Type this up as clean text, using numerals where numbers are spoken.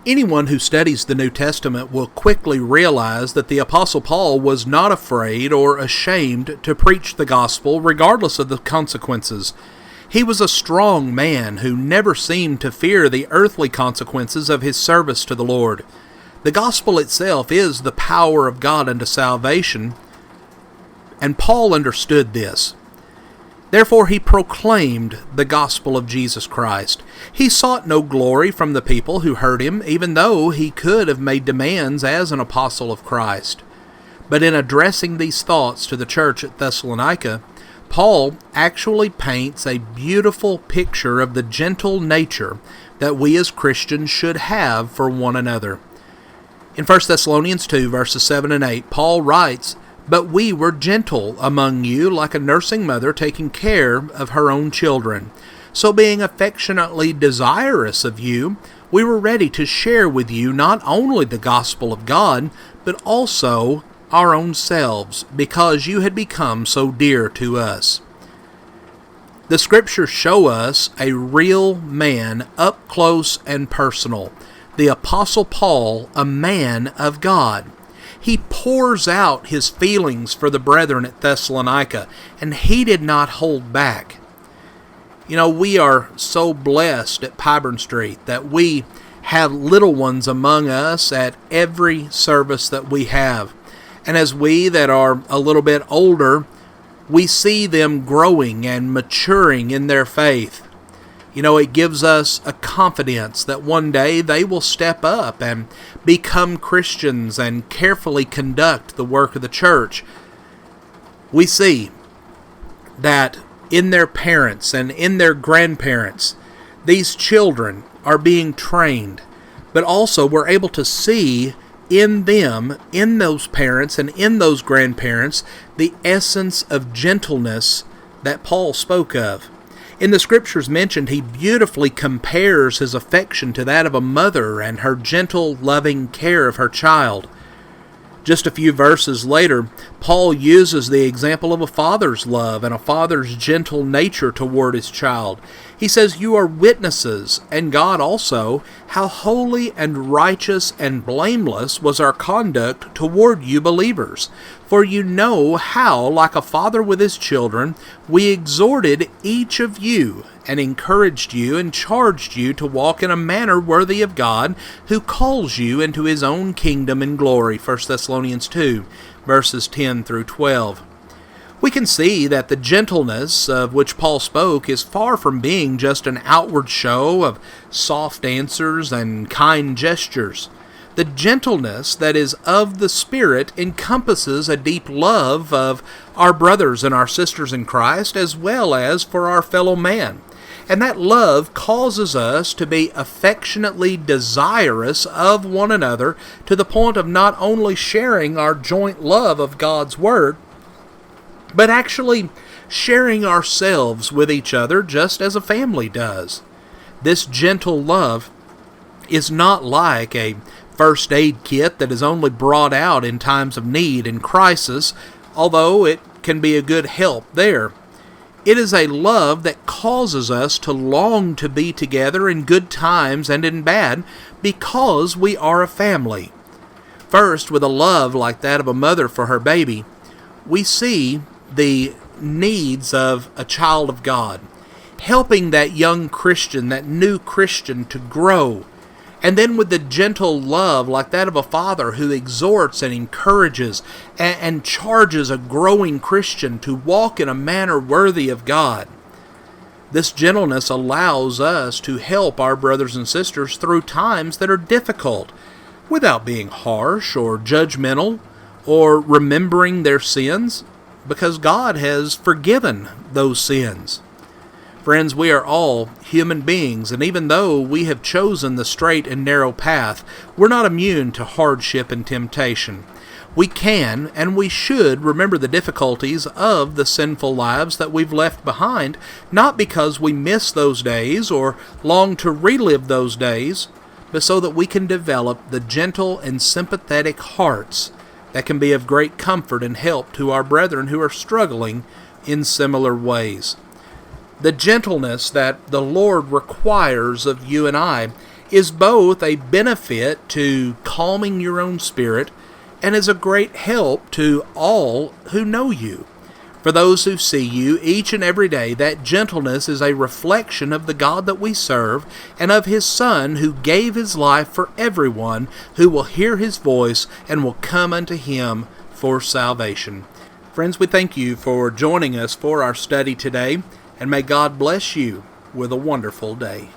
Anyone who studies the New Testament will quickly realize that the Apostle Paul was not afraid or ashamed to preach the gospel regardless of the consequences. He was a strong man who never seemed to fear the earthly consequences of his service to the Lord. The gospel itself is the power of God unto salvation, and Paul understood this. Therefore he proclaimed the gospel of Jesus Christ. He sought no glory from the people who heard him, even though he could have made demands as an apostle of Christ. But in addressing these thoughts to the church at Thessalonica, Paul actually paints a beautiful picture of the gentle nature that we as Christians should have for one another. In 1 Thessalonians 2, verses 7 and 8, Paul writes, "But we were gentle among you, like a nursing mother taking care of her own children. So being affectionately desirous of you, we were ready to share with you not only the gospel of God, but also our own selves, because you had become so dear to us." The Scriptures show us a real man up close and personal. The Apostle Paul, a man of God. He pours out his feelings for the brethren at Thessalonica, and he did not hold back. You know, we are so blessed at Pyburn Street that we have little ones among us at every service that we have. And as we that are a little bit older, we see them growing and maturing in their faith. You know, it gives us a confidence that one day they will step up and become Christians and carefully conduct the work of the church. We see that in their parents and in their grandparents, these children are being trained, but also we're able to see in them, in those parents and in those grandparents, the essence of gentleness that Paul spoke of. In the Scriptures mentioned, he beautifully compares his affection to that of a mother and her gentle, loving care of her child. Just a few verses later, Paul uses the example of a father's love and a father's gentle nature toward his child. He says, "You are witnesses, and God also, how holy and righteous and blameless was our conduct toward you believers. For you know how, like a father with his children, we exhorted each of you, and encouraged you, and charged you to walk in a manner worthy of God, who calls you into his own kingdom and glory." 1 Thessalonians 2, verses 10 through 12. We can see that the gentleness of which Paul spoke is far from being just an outward show of soft answers and kind gestures. The gentleness that is of the Spirit encompasses a deep love of our brothers and our sisters in Christ, as well as for our fellow man. And that love causes us to be affectionately desirous of one another to the point of not only sharing our joint love of God's Word, but actually sharing ourselves with each other just as a family does. This gentle love is not like a first aid kit that is only brought out in times of need and crisis, although it can be a good help there. It is a love that causes us to long to be together in good times and in bad, because we are a family. First, with a love like that of a mother for her baby, we see the needs of a child of God, helping that young Christian, that new Christian, to grow. And then with the gentle love like that of a father who exhorts and encourages and charges a growing Christian to walk in a manner worthy of God. This gentleness allows us to help our brothers and sisters through times that are difficult, without being harsh or judgmental or remembering their sins, because God has forgiven those sins. Friends, we are all human beings, and even though we have chosen the straight and narrow path, we're not immune to hardship and temptation. We can and we should remember the difficulties of the sinful lives that we've left behind, not because we miss those days or long to relive those days, but so that we can develop the gentle and sympathetic hearts that can be of great comfort and help to our brethren who are struggling in similar ways. The gentleness that the Lord requires of you and I is both a benefit to calming your own spirit and is a great help to all who know you. For those who see you each and every day, that gentleness is a reflection of the God that we serve and of His Son who gave His life for everyone who will hear His voice and will come unto Him for salvation. Friends, we thank you for joining us for our study today, and may God bless you with a wonderful day.